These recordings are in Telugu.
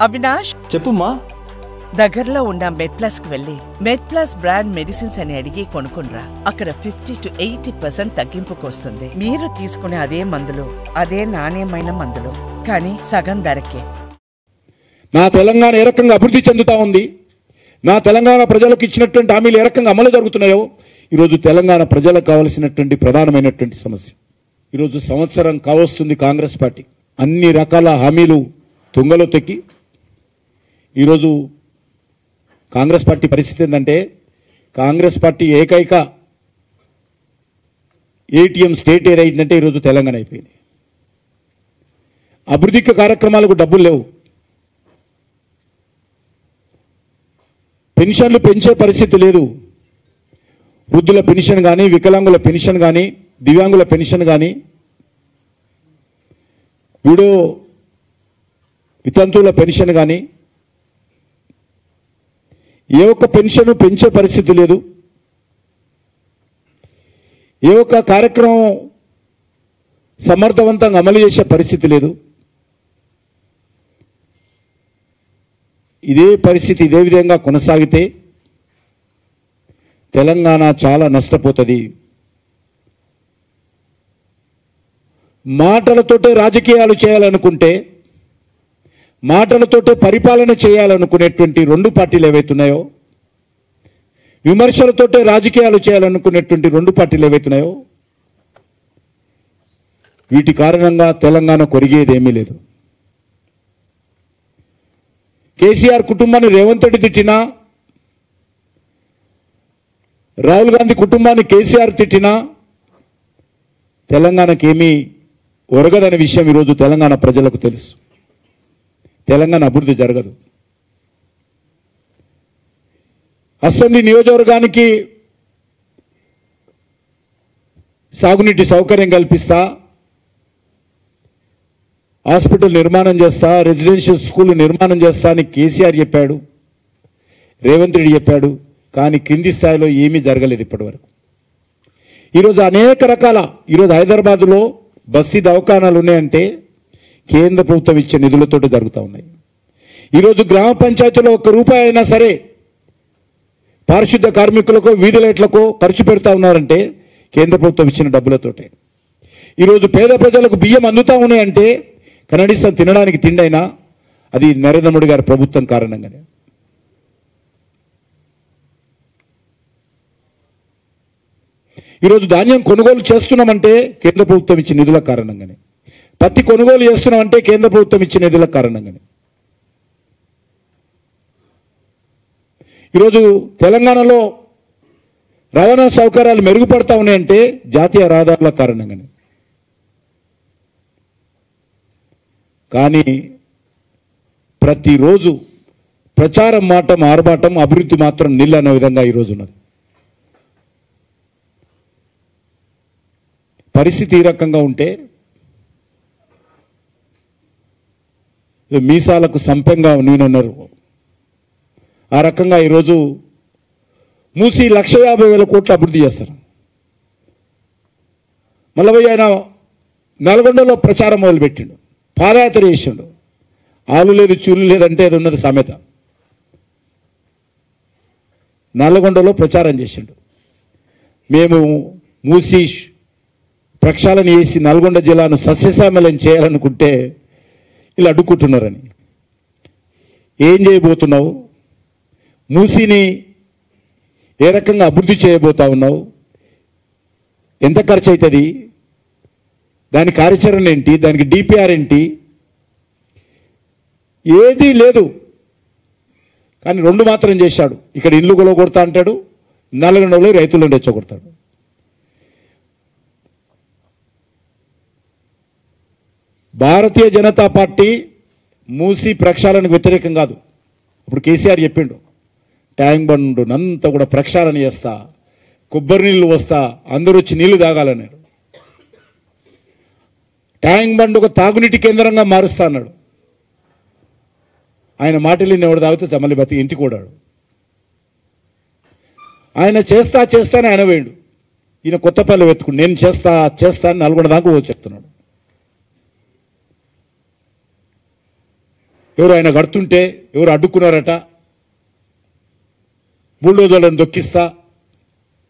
అవినాష్, చెప్పుమ్మా. దగ్గరలో ఉన్న మెడ్ప్లస్ కు వెళ్ళి మెడ్ప్లస్ బ్రాండ్ మెడిసిన్స్ అని అడిగి కొనుక్కునరా. అక్కడ 50 to 80% తగ్గింపుకు వస్తుంది. మీరు తీసుకునే అదే మందులు, అదే నాణ్యమైన మందులు, కానీ సగం ధరకే. నా తెలంగాణ ఏ రకంగా అభివృద్ధి చెందుతా ఉంది, నా తెలంగాణ ప్రజలకు ఇచ్చినటువంటి హామీలు ఏ రకంగా అమలు జరుగుతున్నాయో ఈరోజు తెలంగాణ ప్రజలకు కావలసినటువంటి ప్రధానమైనటువంటి సమస్య. ఈరోజు సంవత్సరం కావస్తుంది కాంగ్రెస్ పార్టీ అన్ని రకాల హామీలు తుంగలో తొక్కి ఈరోజు కాంగ్రెస్ పార్టీ పరిస్థితి ఏంటంటే, కాంగ్రెస్ పార్టీ ఏకైక ఏటీఎం స్టేట్ ఏదైందంటే ఈరోజు తెలంగాణ అయిపోయింది. అభివృద్ధి కార్యక్రమాలకు డబ్బులు లేవు, పెన్షన్లు పెంచే పరిస్థితి లేదు. వృద్ధుల పెన్షన్ కానీ, వికలాంగుల పెన్షన్ కానీ, దివ్యాంగుల పెన్షన్ కానీ, వితంతువుల పెన్షన్ కానీ ఏ ఒక్క పెన్షన్ పెంచే పరిస్థితి లేదు. ఏ ఒక్క కార్యక్రమం సమర్థవంతంగా అమలు చేసే పరిస్థితి లేదు. ఇదే పరిస్థితి ఇదే విధంగా కొనసాగితే తెలంగాణ చాలా నష్టపోతుంది. మాటలతోటే రాజకీయాలు చేయాలనుకుంటే, మాటలతోటే పరిపాలన చేయాలనుకునేటువంటి రెండు పార్టీలు ఏవైతున్నాయో, విమర్శలతోటే రాజకీయాలు చేయాలనుకునేటువంటి రెండు పార్టీలు ఏవైతున్నాయో, వీటి కారణంగా తెలంగాణ కొరిగేదేమీ లేదు. కేసీఆర్ కుటుంబాన్ని రేవంత్ రెడ్డి తిట్టినా, రాహుల్ గాంధీ కుటుంబాన్ని కేసీఆర్ తిట్టినా తెలంగాణకేమీ ఒరగదనే విషయం ఈరోజు తెలంగాణ ప్రజలకు తెలుసు. తెలంగాణ అభివృద్ధి జరగదు. అసెంబ్లీ నియోజకవర్గానికి సాగునీటి సౌకర్యం కల్పిస్తా, హాస్పిటల్ నిర్మాణం చేస్తా, రెసిడెన్షియల్ స్కూల్ నిర్మాణం చేస్తా అని కేసీఆర్ చెప్పాడు, రేవంత్ రెడ్డి చెప్పాడు. కానీ కింది స్థాయిలో ఏమీ జరగలేదు ఇప్పటివరకు. ఈరోజు అనేక రకాల ఈరోజు హైదరాబాద్లో బస్తీ దవాఖానాలు ఉన్నాయంటే కేంద్ర ప్రభుత్వం ఇచ్చే నిధులతో జరుగుతూ ఉన్నాయి. ఈరోజు గ్రామ పంచాయతీలో ₹1 అయినా సరే పారిశుద్ధ కార్మికులకు, వీధి లైట్లకు ఖర్చు పెడతా ఉన్నారంటే కేంద్ర ప్రభుత్వం ఇచ్చిన డబ్బులతోటే. ఈరోజు పేద ప్రజలకు బియ్యం అందుతూ ఉన్నాయంటే కనీసం తినడానికి తిండైనా అది నరేంద్ర మోడీ గారి ప్రభుత్వం కారణంగానే. ఈరోజు ధాన్యం కొనుగోలు చేస్తున్నామంటే కేంద్ర ప్రభుత్వం ఇచ్చిన నిధుల కారణంగానే. పత్తి కొనుగోలు చేస్తున్నామంటే కేంద్ర ప్రభుత్వం ఇచ్చిన నిధుల కారణంగానే. ఈరోజు తెలంగాణలో రవాణా సౌకర్యాలు మెరుగుపడతా ఉన్నాయంటే జాతీయ రహదారుల కారణంగానే. కానీ ప్రతిరోజు ప్రచారం మాటం ఆర్భాటం, అభివృద్ధి మాత్రం నిల్ అనే విధంగా ఈరోజు ఉన్నది. పరిస్థితి ఈ రకంగా ఉంటే మీసాలకు సంపెంగా నేనన్నారు. ఆ రకంగా ఈరోజు మూసి 1,50,000 కోట్లు అభివృద్ధి చేస్తారు. మళ్ళీ ఆయన నల్గొండలో ప్రచారం మొదలుపెట్టిండు, పాదయాత్ర చేసిండు. ఆలు లేదు చూలు లేదంటే అది ఉన్నది సామెత. నల్గొండలో ప్రచారం చేసిండు. మేము మూసి ప్రక్షాళన చేసి నల్గొండ జిల్లాను సస్యశ్యామలం చేయాలనుకుంటే ఇలా అడ్డుకుంటున్నారని. ఏం చేయబోతున్నావు? మూసిని ఏ రకంగా అభివృద్ధి చేయబోతా ఉన్నావు? ఎంత ఖర్చు అవుతుంది? దాని కార్యాచరణ ఏంటి? దానికి డిపిఆర్ ఏంటి? ఏదీ లేదు. కానీ రెండు మాత్రం చేశాడు. ఇక్కడ ఇల్లు కొలగొడతా అంటాడు, నల్గొండలో రైతులను రెచ్చగొడతాడు. భారతీయ జనతా పార్టీ మూసి ప్రక్షాళనకు వ్యతిరేకం కాదు. ఇప్పుడు కేసీఆర్ చెప్పిండు, ట్యాంక్ బండ్ అంతా కూడా ప్రక్షాళన చేస్తా, కొబ్బరి నీళ్ళు వస్తా, అందరూ వచ్చి నీళ్లు తాగాలన్నాడు. ట్యాంక్ బండ్ ఒక తాగునీటి కేంద్రంగా మారుస్తా అన్నాడు. ఆయన మాటలు ఎవడు తాగితే చమలి బతి ఇంటికి కూడాడు. ఆయన చేస్తానని ఆయన వేయండు. ఈయన కొత్తపల్లి వెతుకుడు, నేను చేస్తా అని నల్గొండ దాకా చెప్తున్నాడు. ఎవరు ఆయన కడుతుంటే ఎవరు అడ్డుకున్నారట, బుల్డోజర్లను దొక్కిస్తా.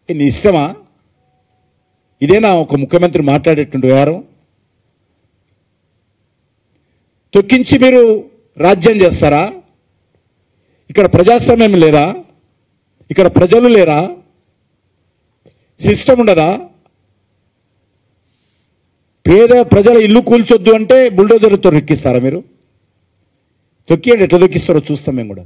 నీ ఇష్టమా? ఇదేనా ఒక ముఖ్యమంత్రి మాట్లాడేటువంటి వ్యవహారం? తొక్కించి మీరు రాజ్యం చేస్తారా? ఇక్కడ ప్రజాస్వామ్యం లేదా? ఇక్కడ ప్రజలు లేరా? సిస్టమ్ ఉండదా? పేద ప్రజల ఇల్లు కూల్చొద్దు అంటే బుల్డోజర్తో ఎక్కిస్తారా మీరు? తొక్కియండి, ఎట్లా తొక్కిస్తారో చూస్తాం మేము కూడా.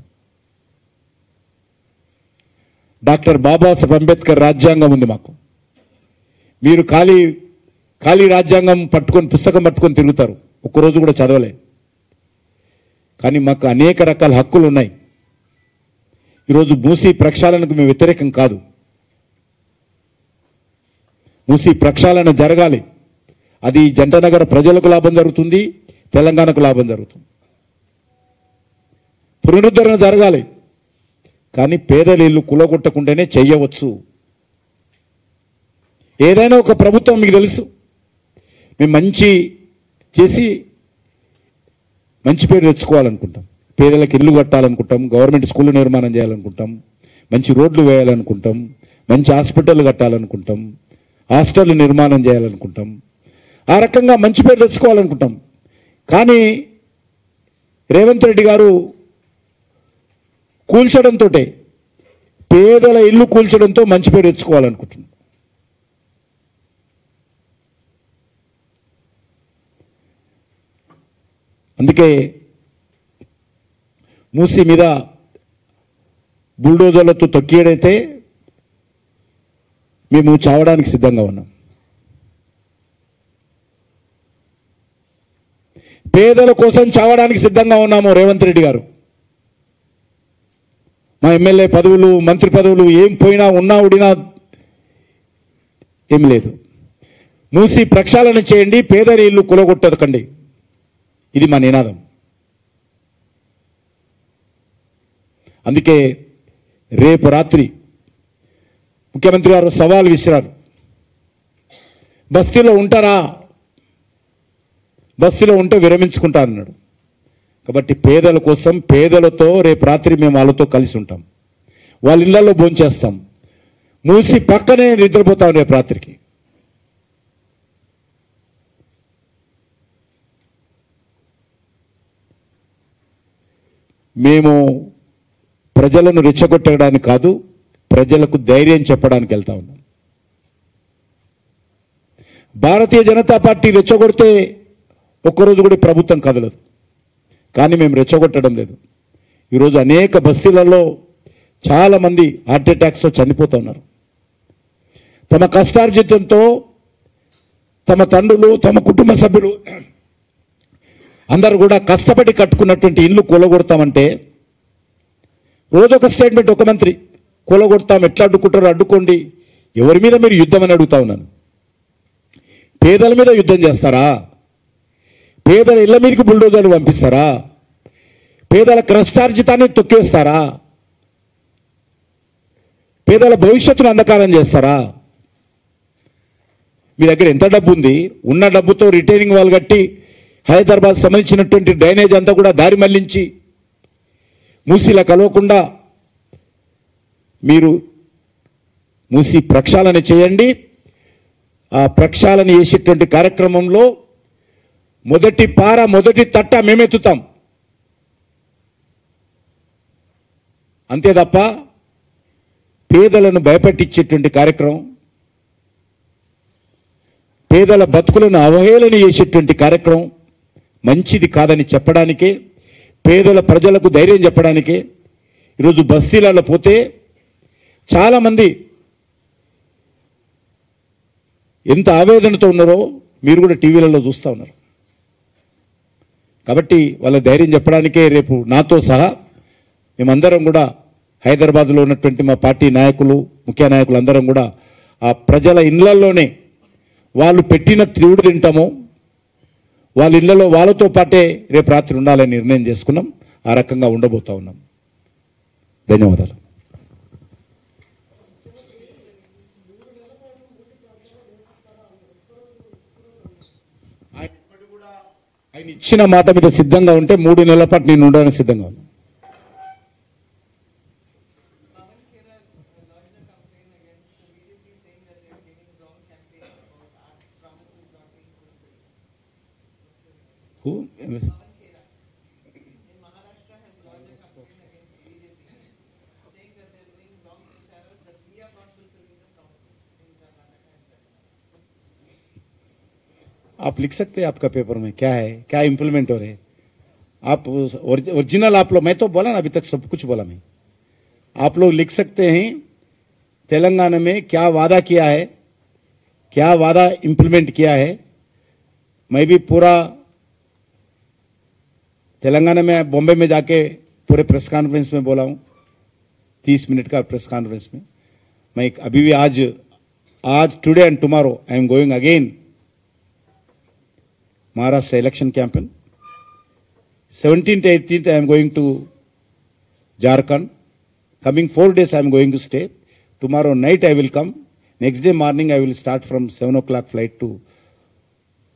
డాక్టర్ బాబాసాహెబ్ అంబేద్కర్ రాజ్యాంగం ఉంది మాకు. మీరు ఖాళీ రాజ్యాంగం పట్టుకొని పుస్తకం పట్టుకొని తిరుగుతారు, ఒక్కరోజు కూడా చదవలే. కానీ మాకు అనేక రకాల హక్కులు ఉన్నాయి. ఈరోజు మూసీ ప్రక్షాళనకు మేము వ్యతిరేకం కాదు. మూసీ ప్రక్షాళన జరగాలి. అది జంటనగర ప్రజలకు లాభం జరుగుతుంది, తెలంగాణకు లాభం జరుగుతుంది. పునరుద్ధరణ జరగాలి. కానీ పేదల ఇల్లు కులగొట్టకుండానే చెయ్యవచ్చు. ఏదైనా ఒక ప్రభుత్వం మీకు తెలుసు, మేము మంచి చేసి మంచి పేరు తెచ్చుకోవాలనుకుంటాం, పేదలకు ఇల్లు కట్టాలనుకుంటాం, గవర్నమెంట్ స్కూళ్ళు నిర్మాణం చేయాలనుకుంటాం, మంచి రోడ్లు వేయాలనుకుంటాం, మంచి హాస్పిటల్ కట్టాలనుకుంటాం, హాస్టల్ నిర్మాణం చేయాలనుకుంటాం, ఆ రకంగా మంచి పేరు తెచ్చుకోవాలనుకుంటాం. కానీ రేవంత్ రెడ్డి గారు కూల్చడంతో, పేదల ఇల్లు కూల్చడంతో మంచి పేరు తెచ్చుకోవాలనుకుంటున్నాం. అందుకే మూసీ మీద బుల్డోజర్లతో తొక్కియడైతే మేము చావడానికి సిద్ధంగా ఉన్నాం. పేదల కోసం చావడానికి సిద్ధంగా ఉన్నాము. రేవంత్ రెడ్డి గారు మా ఎమ్మెల్యే పదవులు, మంత్రి పదవులు ఏం పోయినా ఉన్నా ఉడినా ఏం లేదు. మూసి ప్రక్షాళన చేయండి, పేదరి ఇల్లు కులగొట్టకండి. ఇది మా నినాదం. అందుకే రేపు రాత్రి ముఖ్యమంత్రి గారు సవాల్ విసిరారు. బస్తీలో ఉంటారా? బస్తీలో ఉంటే విరమించుకుంటా అన్నాడు. కాబట్టి పేదల కోసం, పేదలతో రేపు రాత్రి మేము వాళ్ళతో కలిసి ఉంటాం, వాళ్ళ ఇళ్లలో భోంచేస్తాం, మూసి పక్కనే నిద్రపోతాం రేపు రాత్రికి. మేము ప్రజలను రెచ్చగొట్టడానికి కాదు, ప్రజలకు ధైర్యం చెప్పడానికి వెళ్తా ఉన్నాం. భారతీయ జనతా పార్టీ రెచ్చగొడితే ఒక్కరోజు కూడా ప్రభుత్వం కదలదు. కానీ మేము రెచ్చగొట్టడం లేదు. ఈరోజు అనేక బస్తీలలో చాలామంది హార్ట్ అటాక్స్తో చనిపోతూ ఉన్నారు. తమ కష్టార్జితంతో తమ తండ్రులు, తమ కుటుంబ సభ్యులు అందరూ కూడా కష్టపడి కట్టుకున్నటువంటి ఇల్లు కూలగొడతామంటే రోజొక స్టేట్మెంట్ ఒక మంత్రి, కూలగొడతాం, ఎట్లా అడ్డుకుంటారో అడ్డుకోండి. ఎవరి మీద మీరు యుద్ధం అని అడుగుతా ఉన్నాను. పేదల మీద యుద్ధం చేస్తారా? పేదల ఇళ్ల మీదకి బుల్డోజర్లు పంపిస్తారా? పేదల కష్టార్జితాన్ని తొక్కేస్తారా? పేదల భవిష్యత్తును అంధకారం చేస్తారా? మీ దగ్గర ఎంత డబ్బు ఉంది? ఉన్న డబ్బుతో రిటైనింగ్ వాల్ కట్టి హైదరాబాద్ సంబంధించినటువంటి డ్రైనేజ్ అంతా కూడా దారి మళ్లించి మూసీలా కలవకుండా మీరు మూసీ ప్రక్షాళన చేయండి. ఆ ప్రక్షాళన చేసేటువంటి కార్యక్రమంలో మొదటి పార, మొదటి తట్ట మేమెత్తుతాం. అంతే తప్ప పేదలను భయపెట్టించేటువంటి కార్యక్రమం, పేదల బతుకులను అవహేళన చేసేటువంటి కార్యక్రమం మంచిది కాదని చెప్పడానికే, పేదల ప్రజలకు ధైర్యం చెప్పడానికే ఈరోజు బస్తీలలో పోతే చాలామంది ఎంత ఆవేదనతో ఉన్నారో మీరు కూడా టీవీలలో చూస్తూ ఉన్నారు. కాబట్టి వాళ్ళ ధైర్యం చెప్పడానికే రేపు నాతో సహా మేమందరం కూడా హైదరాబాద్లో ఉన్నటువంటి మా పార్టీ నాయకులు, ముఖ్య నాయకులు అందరం కూడా ఆ ప్రజల ఇళ్లలోనే వాళ్ళు పెట్టిన తిరుడు తింటాము, వాళ్ళ ఇళ్లలో వాళ్ళతో పాటే రేపు రాత్రి ఉండాలని నిర్ణయం చేసుకున్నాం. ఆ రకంగా ఉండబోతా ఉన్నాం. ధన్యవాదాలు. ఆయన ఇచ్చిన మాట మీద సిద్ధంగా ఉంటే 3 నెలల పాటు నేను ఉండడానికి సిద్ధంగా ఉన్నాను. Who? आप लिख सकते हैं आपका पेपर में क्या है, क्या इंप्लीमेंट हो रहे हैं आप ओरिजिनल आप लोग, मैं तो बोला ना अभी तक सब कुछ बोला मैं, आप लोग लिख सकते हैं तेलंगाना में क्या वादा किया है, क्या वादा इंप्लीमेंट किया है. मैं भी पूरा तेलंगाना में बॉम्बे में जाके पूरे प्रेस कॉन्फ्रेंस में बोला हूं, 30 मिनट का प्रेस कॉन्फ्रेंस में. मैं अभी भी आज today and tomorrow I am going again Maharashtra election campaign. 17th, 18th I am going to Jharkhand. Coming 4 days I am going to stay. Tomorrow night I will come. Next day morning I will start from 7 o'clock flight to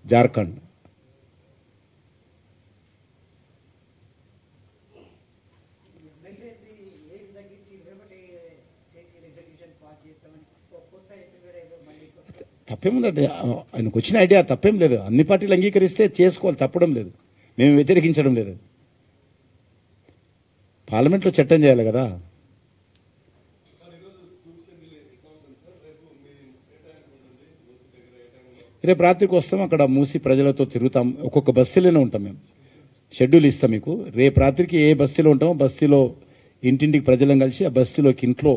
Jharkhand. తప్పేముందంటే ఆయనకు వచ్చిన ఐడియా తప్పేం లేదు. అన్ని పార్టీలు అంగీకరిస్తే చేసుకోవాలి, తప్పడం లేదు. మేము వ్యతిరేకించడం లేదు. పార్లమెంట్లో చట్టం చేయాలి కదా. రేపు రాత్రికి వస్తాం, అక్కడ మూసి ప్రజలతో తిరుగుతాం. ఒక్కొక్క బస్తీలోనే ఉంటాం. మేము షెడ్యూల్ ఇస్తాం మీకు. రేపు రాత్రికి ఏ బస్తీలో ఉంటామో బస్తీలో ఇంటింటికి ప్రజలను కలిసి ఆ బస్తీలోకి ఇంట్లో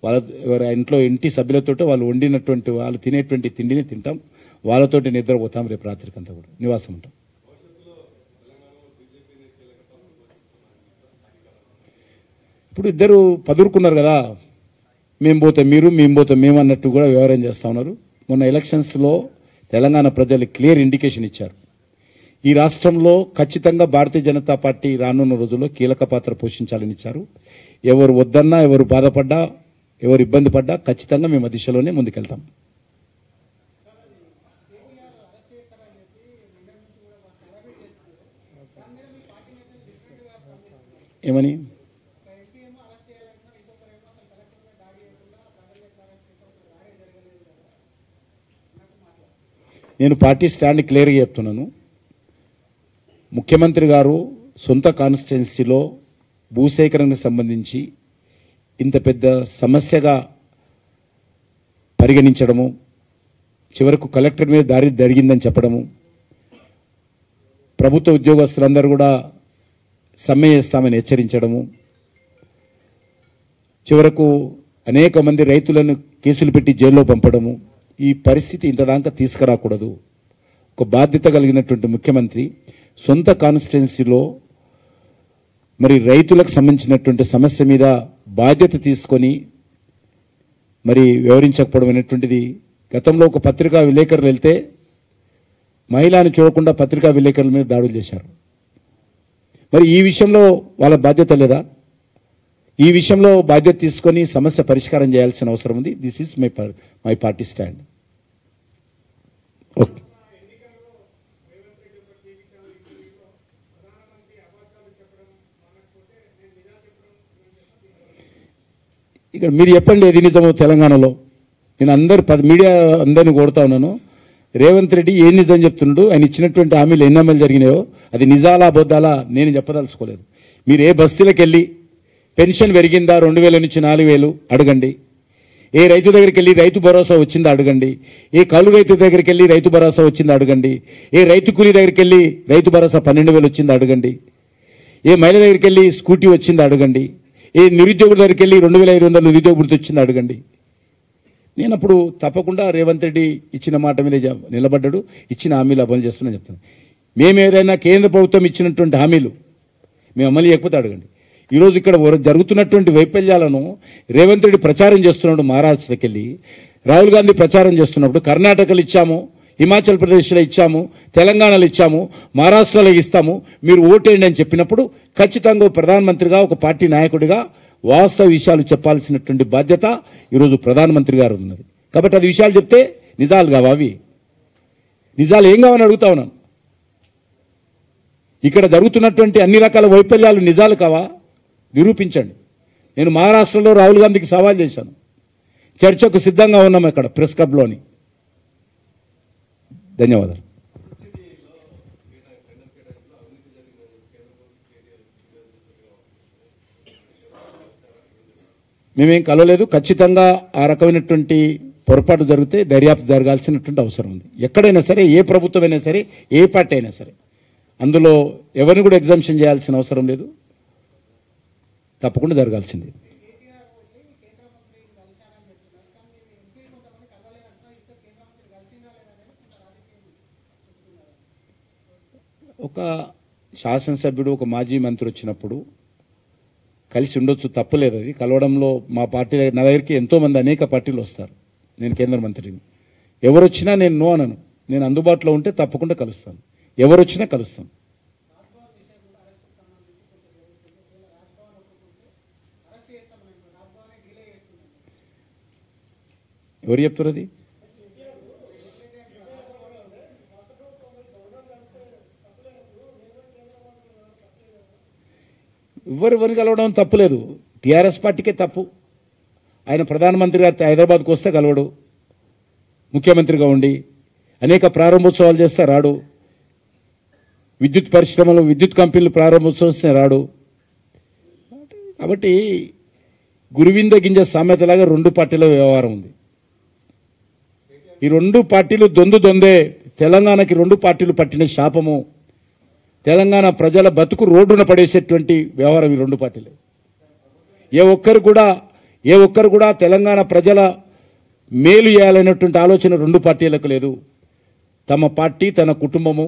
వాళ్ళ ఇంట్లో ఇంటి సభ్యులతో వాళ్ళు వండినటువంటి వాళ్ళు తినేటువంటి తిండిని తింటాం, వాళ్ళతోటి నిద్రపోతాం. రేపు రాత్రికి అంతా కూడా నివాసం ఉంటాం. ఇప్పుడు ఇద్దరు పదురుకున్నారు కదా, మేము పోతే మీరు, మేము పోతే మేము అన్నట్టు కూడా వ్యవహారం చేస్తూ ఉన్నారు. మొన్న ఎలక్షన్స్లో తెలంగాణ ప్రజలు క్లియర్ ఇండికేషన్ ఇచ్చారు. ఈ రాష్ట్రంలో ఖచ్చితంగా భారతీయ జనతా పార్టీ రానున్న రోజుల్లో కీలక పాత్ర పోషించాలని ఇచ్చారు. ఎవరు వద్దన్నా, ఎవరు బాధపడ్డా, ఎవరు ఇబ్బంది పడ్డా ఖచ్చితంగా మేము ఆ దిశలోనే ముందుకెళ్తాం. ఏమని నేను పార్టీ స్టాండ్ క్లియర్గా చెప్తున్నాను. ముఖ్యమంత్రి గారు సొంత కాన్స్టిట్యున్సీలో భూసేకరణకు సంబంధించి ఇంత పెద్ద సమస్యగా పరిగణించడము, చివరకు కలెక్టర్ మీద దాడి జరిగిందని చెప్పడము, ప్రభుత్వ ఉద్యోగస్తులందరూ కూడా సమ్మె చేస్తామని హెచ్చరించడము, చివరకు అనేక మంది రైతులను కేసులు పెట్టి జైల్లో పంపడము, ఈ పరిస్థితి ఇంతదాకా తీసుకురాకూడదు. ఒక బాధ్యత కలిగినటువంటి ముఖ్యమంత్రి సొంత కాన్స్టిట్యున్సీలో మరి రైతులకు సంబంధించినటువంటి సమస్య మీద బాధ్యత తీసుకొని మరి వివరించకపోవడం అనేటువంటిది. గతంలో ఒక పత్రికా విలేకరులు వెళ్తే మహిళని చూడకుండా పత్రికా విలేకరుల మీద దాడులు చేశారు. మరి ఈ విషయంలో వాళ్ళ బాధ్యత లేదా? ఈ విషయంలో బాధ్యత తీసుకొని సమస్య పరిష్కారం చేయాల్సిన అవసరం ఉంది. This is my party stand. Okay. ఇక్కడ మీరు చెప్పండి ఏది నిజమో తెలంగాణలో. నేను మీడియా అందరినీ కోరుతా ఉన్నాను, రేవంత్ రెడ్డి ఏ నిజం చెప్తున్నాడు, ఆయన ఇచ్చినటువంటి హామీలు ఎన్ని అమలు జరిగినాయో అది నిజాలా అబద్ధాలా నేను చెప్పదలుచుకోలేదు. మీరు ఏ బస్తీలకు వెళ్ళి పెన్షన్ పెరిగిందా 2000 నుంచి 4000 అడగండి. ఏ రైతు దగ్గరికి వెళ్ళి రైతు భరోసా వచ్చిందా అడగండి. ఏ కౌలు రైతు దగ్గరికి వెళ్ళి రైతు భరోసా వచ్చిందా అడగండి. ఏ రైతు కూలీ దగ్గరికి వెళ్ళి రైతు భరోసా 12,000 వచ్చిందా అడగండి. ఏ మహిళ దగ్గరికి వెళ్ళి స్కూటీ వచ్చిందా అడగండి. ఏ నిరుద్యోగుల దగ్గరికి వెళ్ళి 2500 నిరుద్యోగ వృత్తి వచ్చిందా అడగండి. నేను అప్పుడు తప్పకుండా రేవంత్ రెడ్డి ఇచ్చిన మాట మీద నిలబడ్డాడు, ఇచ్చిన హామీలు అమలు చేస్తున్నా చెప్తాను. మేము ఏదైనా కేంద్ర ప్రభుత్వం ఇచ్చినటువంటి హామీలు మేము అమలు చేయకపోతే అడగండి. ఈరోజు ఇక్కడ జరుగుతున్నటువంటి వైఫల్యాలను రేవంత్ రెడ్డి ప్రచారం చేస్తున్నాడు. మహారాష్ట్రకి వెళ్ళి రాహుల్ గాంధీ ప్రచారం చేస్తున్నప్పుడు కర్ణాటకలో ఇచ్చాము, హిమాచల్ ప్రదేశ్లో ఇచ్చాము, తెలంగాణలో ఇచ్చాము, మహారాష్ట్రలో ఇస్తాము, మీరు ఓటేయండి అని చెప్పినప్పుడు ఖచ్చితంగా ప్రధానమంత్రిగా ఒక పార్టీ నాయకుడిగా వాస్తవ విషయాలు చెప్పాల్సినటువంటి బాధ్యత ఈరోజు ప్రధానమంత్రి గారు ఉన్నది. కాబట్టి అది విషయాలు చెప్తే నిజాలు కావా? అవి నిజాలు ఏం కావని అడుగుతా ఉన్నాను. ఇక్కడ జరుగుతున్నటువంటి అన్ని రకాల వైఫల్యాలు నిజాలు కావా? నిరూపించండి. నేను మహారాష్ట్రలో రాహుల్ గాంధీకి సవాల్ చేశాను. చర్చకు సిద్ధంగా ఉన్నాం ఇక్కడ ప్రెస్ క్లబ్లోని. ధన్యవాదాలు. మేమేం కలవలేదు. ఖచ్చితంగా ఆ రకమైనటువంటి పొరపాటు జరిగితే దర్యాప్తు జరగాల్సినటువంటి అవసరం ఉంది. ఎక్కడైనా సరే, ఏ ప్రభుత్వం అయినా సరే, ఏ పార్టీ అయినా సరే, అందులో ఎవరిని కూడా ఎగ్జామ్షన్ చేయాల్సిన అవసరం లేదు. తప్పకుండా జరగాల్సింది. ఒక శాసనసభ్యుడు, ఒక మాజీ మంత్రి వచ్చినప్పుడు కలిసి ఉండొచ్చు, తప్పలేదు. అది కలవడంలో మా పార్టీ నా దగ్గరికి ఎంతోమంది అనేక పార్టీలు వస్తారు. నేను కేంద్ర మంత్రిని. ఎవరు వచ్చినా నేను నో అనను. నేను అందుబాటులో ఉంటే తప్పకుండా కలుస్తాను. ఎవరు వచ్చినా కలుస్తాను. ఎవరు చెప్తారు అది? ఎవరిని కలవడం తప్పులేదు. టీఆర్ఎస్ పార్టీకే తప్పు. ఆయన ప్రధానమంత్రి గారు హైదరాబాద్కు వస్తే కలవడు, ముఖ్యమంత్రిగా ఉండి అనేక ప్రారంభోత్సవాలు చేస్తే రాడు, విద్యుత్ పరిశ్రమలు, విద్యుత్ కంపెనీలు ప్రారంభోత్సవం వస్తే రాడు. కాబట్టి గురువింద గింజ సామెతలాగా రెండు పార్టీల వ్యవహారం ఉంది. ఈ రెండు పార్టీలు దొందే. తెలంగాణకి రెండు పార్టీలు పట్టిన శాపము. తెలంగాణ ప్రజల బతుకు రోడ్డున పడేసేటువంటి వ్యవహారం ఈ రెండు పార్టీలు. ఏ ఒక్కరు కూడా తెలంగాణ ప్రజల మేలు చేయాలనేటువంటి ఆలోచన రెండు పార్టీలకు లేదు. తమ పార్టీ, తన కుటుంబము,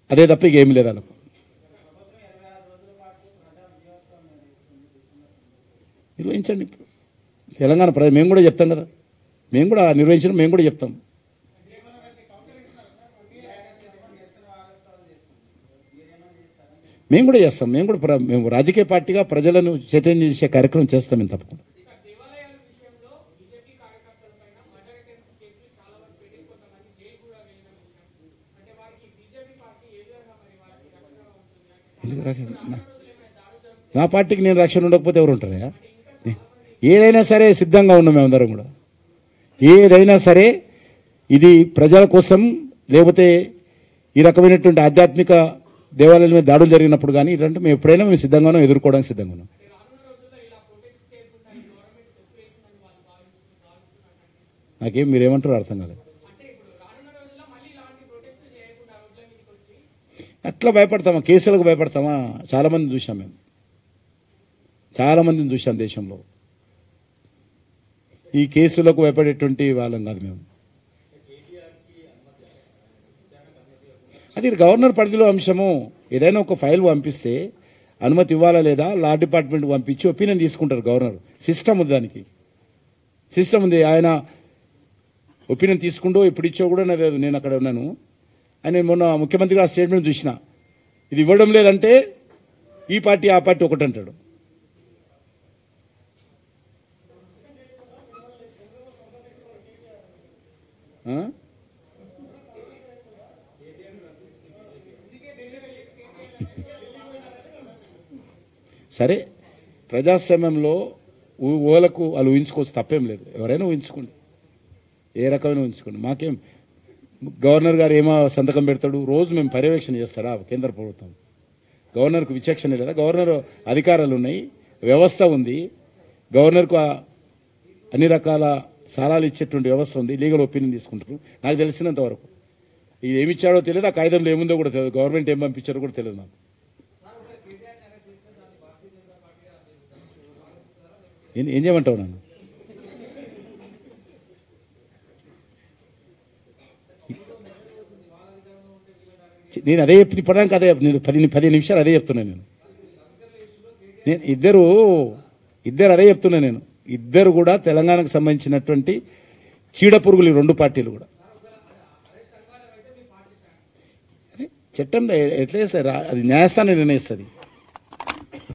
అదే తప్ప ఇక ఏమి లేదు వాళ్ళకు. నిర్వహించండి. తెలంగాణ ప్రజలు మేము కూడా చెప్తాం కదా, మేము కూడా నిర్వహించడం, మేము కూడా చెప్తాం. మేము కూడా చేస్తాం. మేము రాజకీయ పార్టీగా ప్రజలను చైతన్యం చేసే కార్యక్రమం చేస్తాం. మేము తప్పకుండా. నా పార్టీకి నేను రక్షణ ఉండకపోతే ఎవరు ఉంటారా? ఏదైనా సరే సిద్ధంగా ఉన్నాం మేమందరం కూడా. ఏదైనా సరే ఇది ప్రజల కోసం, లేకపోతే ఈ రకమైనటువంటి ఆధ్యాత్మిక దేవాలయాల మీద దాడులు జరిగినప్పుడు కానీ ఇలాంటి మేము ఎప్పుడైనా మేము సిద్ధంగా ఉన్నాం, ఎదుర్కోవడానికి సిద్ధంగా ఉన్నాం. నాకేం మీరేమంటారో అర్థం కాలేదు. అట్లా భయపడతామా? కేసులకు భయపడతామా? చాలామందిని చూసాం మేము, చాలామందిని చూసాం దేశంలో. ఈ కేసులకు భయపడేటువంటి వాళ్ళం కాదు మేము. అది గవర్నర్ పరిధిలో అంశము. ఏదైనా ఒక ఫైల్ పంపిస్తే అనుమతి ఇవ్వాలా లేదా లా డిపార్ట్మెంట్ పంపించి ఒపీనియన్ తీసుకుంటారు గవర్నర్. సిస్టమ్ ఉంది, దానికి సిస్టమ్ ఉంది. ఆయన ఒపీనియన్ తీసుకుంటూ ఎప్పుడు ఇచ్చో కూడా లేదు. నేను అక్కడ ఉన్నాను. ఆయన మొన్న ముఖ్యమంత్రి గారు స్టేట్మెంట్ చూసిన, ఇది ఇవ్వడం లేదంటే ఈ పార్టీ ఆ పార్టీ ఒకటి అంటాడు. సరే, ప్రజాస్వామ్యంలో ఊహలకు వాళ్ళు ఊహించుకోవచ్చు, తప్పేం లేదు. ఎవరైనా ఊహించుకోండి, ఏ రకమైన ఊహించుకోండి. మాకేం గవర్నర్ గారు ఏమో సంతకం పెడతాడు, రోజు మేము పర్యవేక్షణ చేస్తారా కేంద్ర ప్రభుత్వం? గవర్నర్కు విచక్షణ లేదా? గవర్నర్ అధికారాలు ఉన్నాయి, వ్యవస్థ ఉంది. గవర్నర్కు అన్ని రకాల సలహాలు ఇచ్చేటువంటి వ్యవస్థ ఉంది. లీగల్ ఒపీనియన్ తీసుకుంటారు. నాకు తెలిసినంత వరకు ఇది ఏమిచ్చాడో తెలియదు, ఆ కాగితంలో ఏముందో కూడా తెలియదు, గవర్నమెంట్ ఏం పంపించారో కూడా తెలియదు నాకు. ఏం చేయమంటావు నన్ను? నేను అదే ఇప్పటిదానికి అదే నేను 10 నిమిషాలు అదే చెప్తున్నాను. నేను ఇద్దరు అదే చెప్తున్నా. నేను ఇద్దరు కూడా తెలంగాణకు సంబంధించినటువంటి చీడ పురుగులు, రెండు పార్టీలు కూడా. చట్టం ఎట్లా చేస్తారు? అది న్యాయస్థానం నిర్ణయిస్తుంది.